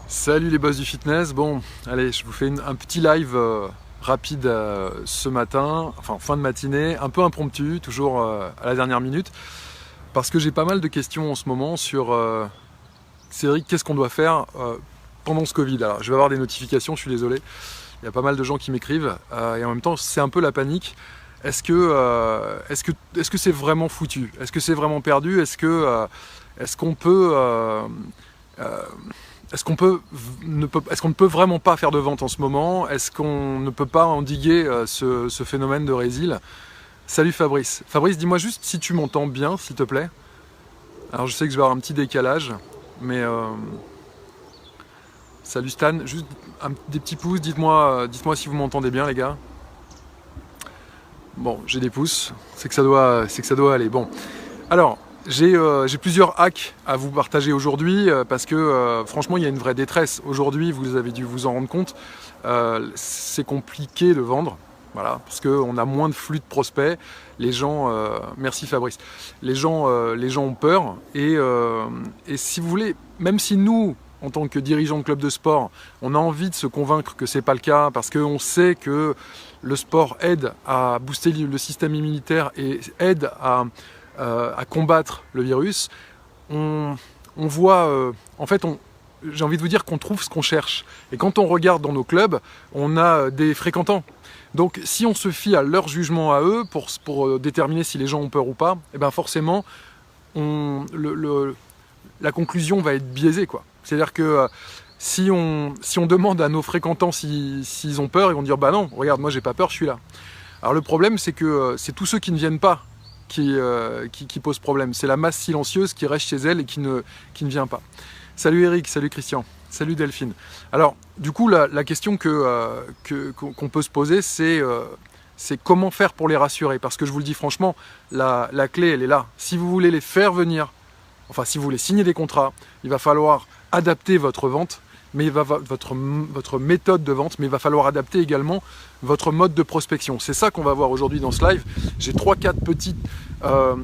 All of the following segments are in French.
Salut les boss du fitness. Bon, allez, je vous fais un petit live rapide ce matin, enfin fin de matinée, un peu impromptu, toujours à la dernière minute, parce que j'ai pas mal de questions en ce moment sur Cédric, qu'est-ce qu'on doit faire pendant ce Covid. Alors, je vais avoir des notifications, je suis désolé. Il y a pas mal de gens qui m'écrivent et en même temps, c'est un peu la panique. Est-ce que c'est vraiment foutu? Est-ce que c'est vraiment perdu? Est-ce qu'on peut est-ce qu'on ne peut vraiment pas faire de vente en ce moment? Est-ce qu'on ne peut pas endiguer ce phénomène de résil? Salut Fabrice. Fabrice, dis-moi juste si tu m'entends bien, s'il te plaît. Alors je sais que je vais avoir un petit décalage, mais salut Stan. Juste des petits pouces. Dites-moi si vous m'entendez bien, les gars. Bon, j'ai des pouces. C'est que ça doit aller. Bon. Alors, j'ai plusieurs hacks à vous partager aujourd'hui parce que franchement il y a une vraie détresse. Aujourd'hui, vous avez dû vous en rendre compte, c'est compliqué de vendre, voilà, parce qu'on a moins de flux de prospects. Les gens, merci Fabrice, les gens ont peur et si vous voulez, même si nous, en tant que dirigeants de club de sport, on a envie de se convaincre que c'est pas le cas parce qu'on sait que le sport aide à booster le système immunitaire et aide à combattre le virus, on voit, j'ai envie de vous dire qu'on trouve ce qu'on cherche. Et quand on regarde dans nos clubs, on a des fréquentants. Donc si on se fie à leur jugement à eux pour déterminer si les gens ont peur ou pas, et ben forcément, la conclusion va être biaisée, quoi. C'est-à-dire que si on demande à nos fréquentants s'ils ont peur, ils vont dire bah non, regarde, moi j'ai pas peur, je suis là. Alors le problème, c'est que c'est tous ceux qui ne viennent pas qui pose problème. C'est la masse silencieuse qui reste chez elle et qui ne vient pas. Salut Eric, salut Christian, salut Delphine. Alors, du coup, la question qu'on peut se poser, c'est comment faire pour les rassurer. Parce que je vous le dis franchement, la clé, elle est là. Si vous voulez les faire venir, enfin, si vous voulez signer des contrats, il va falloir adapter votre vente, mais votre méthode de vente, mais il va falloir adapter également votre mode de prospection. C'est ça qu'on va voir aujourd'hui dans ce live. J'ai 3-4 petites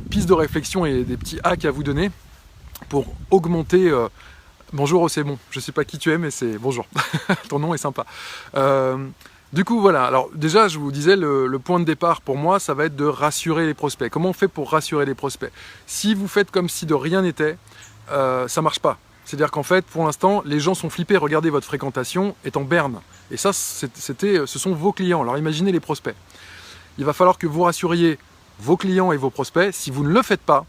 pistes de réflexion et des petits hacks à vous donner pour augmenter... bonjour, c'est bon. Je ne sais pas qui tu es, mais c'est bonjour. Ton nom est sympa. Du coup, voilà. Alors déjà, je vous disais, le point de départ pour moi, ça va être de rassurer les prospects. Comment on fait pour rassurer les prospects? Si vous faites comme si de rien n'était, ça ne marche pas. C'est-à-dire qu'en fait, pour l'instant, les gens sont flippés. Regardez, votre fréquentation est en berne. Et ça, ce sont vos clients. Alors imaginez les prospects. Il va falloir que vous rassuriez vos clients et vos prospects. Si vous ne le faites pas,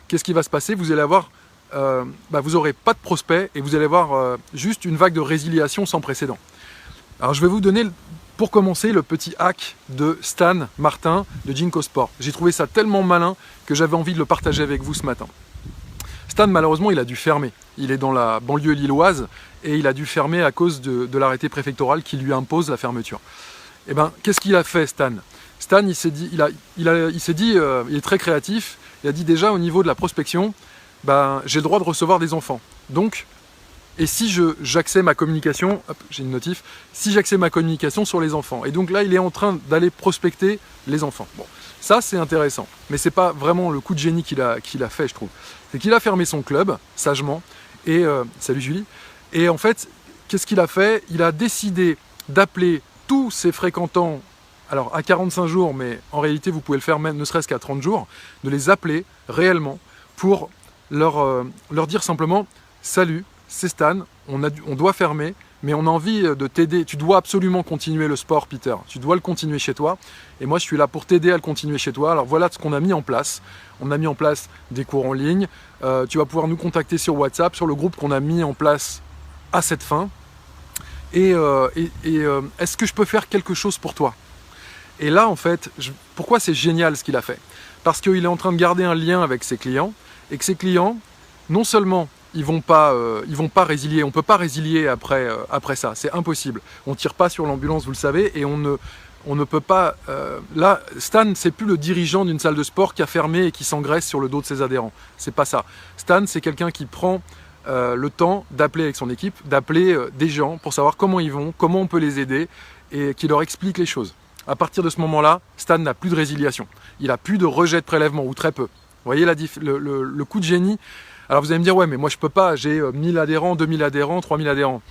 qu'est-ce qui va se passer? Vous allez avoir, vous n'aurez pas de prospects et vous allez avoir juste une vague de résiliation sans précédent. Alors je vais vous donner, pour commencer, le petit hack de Stan Martin de Jinko Sport. J'ai trouvé ça tellement malin que j'avais envie de le partager avec vous ce matin. Stan, malheureusement, il a dû fermer. Il est dans la banlieue lilloise et il a dû fermer à cause de l'arrêté préfectoral qui lui impose la fermeture. Eh bien, qu'est-ce qu'il a fait, Stan? Stan, il s'est dit, il est très créatif. Il a dit déjà au niveau de la prospection, j'ai le droit de recevoir des enfants. Donc, et si j'axais ma communication, hop, j'ai une notif, si j'axais ma communication sur les enfants. Et donc là, il est en train d'aller prospecter les enfants. Bon, ça c'est intéressant, mais c'est pas vraiment le coup de génie qu'il a fait, je trouve. C'est qu'il a fermé son club, sagement, et salut Julie. Et en fait, qu'est-ce qu'il a fait? Il a décidé d'appeler tous ses fréquentants, alors à 45 jours, mais en réalité vous pouvez le faire même ne serait-ce qu'à 30 jours, de les appeler réellement pour leur dire simplement « Salut, c'est Stan, on doit fermer, mais on a envie de t'aider. Tu dois absolument continuer le sport, Peter. Tu dois le continuer chez toi. Et moi, je suis là pour t'aider à le continuer chez toi. Alors voilà ce qu'on a mis en place. On a mis en place des cours en ligne. Tu vas pouvoir nous contacter sur WhatsApp, sur le groupe qu'on a mis en place à cette fin. Et est-ce que je peux faire quelque chose pour toi ?» Et là, en fait, pourquoi c'est génial ce qu'il a fait? Parce qu'il est en train de garder un lien avec ses clients et que ses clients, non seulement ils vont pas résilier, on ne peut pas résilier après ça, c'est impossible. On ne tire pas sur l'ambulance, vous le savez, et on ne peut pas... là, Stan, c'est plus le dirigeant d'une salle de sport qui a fermé et qui s'engraisse sur le dos de ses adhérents. C'est pas ça. Stan, c'est quelqu'un qui prend le temps d'appeler avec son équipe, d'appeler des gens pour savoir comment ils vont, comment on peut les aider, et qui leur explique les choses. À partir de ce moment-là, Stan n'a plus de résiliation. Il n'a plus de rejet de prélèvement, ou très peu. Vous voyez le coup de génie? Alors vous allez me dire, ouais, mais moi je peux pas, j'ai 1000 adhérents, 2000 adhérents, 3000 adhérents.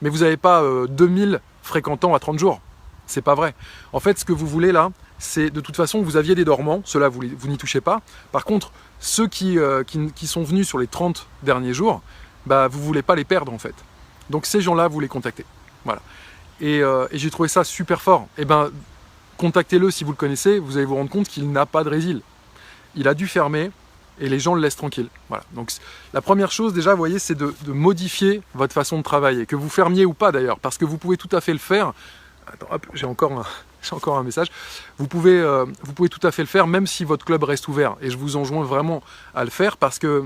mais vous n'avez pas 2000 fréquentants à 30 jours. C'est pas vrai. En fait, ce que vous voulez là, c'est de toute façon, vous aviez des dormants, ceux-là vous n'y touchez pas. Par contre, ceux qui sont venus sur les 30 derniers jours, bah, vous ne voulez pas les perdre en fait. Donc ces gens-là, vous les contactez. Voilà. Et j'ai trouvé ça super fort. Et ben, contactez-le si vous le connaissez, vous allez vous rendre compte qu'il n'a pas de résil. Il a dû fermer et les gens le laissent tranquille. Voilà. Donc la première chose déjà, vous voyez, c'est de modifier votre façon de travailler, que vous fermiez ou pas d'ailleurs, parce que vous pouvez tout à fait le faire. Attends, hop, j'ai encore un message. Vous pouvez tout à fait le faire, même si votre club reste ouvert. Et je vous enjoins vraiment à le faire parce que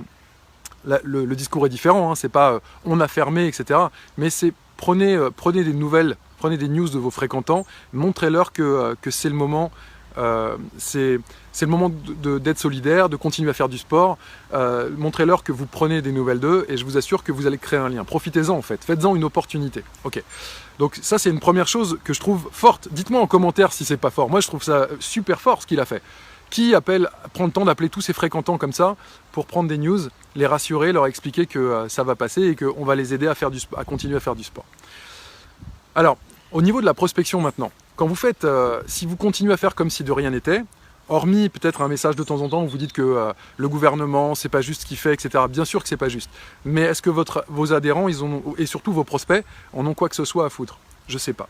le discours est différent. Hein. C'est pas on a fermé, etc. Mais c'est prenez des nouvelles, prenez des news de vos fréquentants, montrez-leur que c'est le moment. C'est le moment d'être solidaire, de continuer à faire du sport. Montrez-leur que vous prenez des nouvelles d'eux et je vous assure que vous allez créer un lien. Profitez-en en fait, faites-en une opportunité. Ok. Donc ça c'est une première chose que je trouve forte. Dites-moi en commentaire si c'est pas fort. Moi je trouve ça super fort ce qu'il a fait. Qui prend le temps d'appeler tous ses fréquentants comme ça pour prendre des news, les rassurer, leur expliquer que ça va passer et qu'on va les aider à continuer à faire du sport. Alors, au niveau de la prospection maintenant, quand vous faites, si vous continuez à faire comme si de rien n'était, hormis peut-être un message de temps en temps où vous dites que le gouvernement, c'est pas juste ce qu'il fait, etc. Bien sûr que c'est pas juste. Mais est-ce que vos adhérents, et surtout vos prospects, en ont quoi que ce soit à foutre? Je sais pas.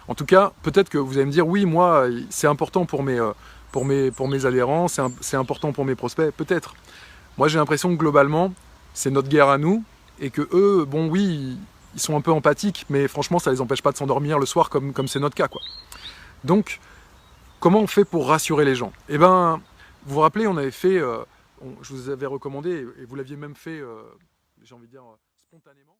En tout cas, peut-être que vous allez me dire, oui, moi, c'est important pour mes adhérents, c'est important pour mes prospects, peut-être. Moi, j'ai l'impression que globalement, c'est notre guerre à nous, et que eux, bon, oui, ils sont un peu empathiques, mais franchement, ça les empêche pas de s'endormir le soir, comme c'est notre cas, quoi. Donc, comment on fait pour rassurer les gens? Eh ben, vous vous rappelez, on avait fait, je vous avais recommandé, et vous l'aviez même fait, j'ai envie de dire, spontanément.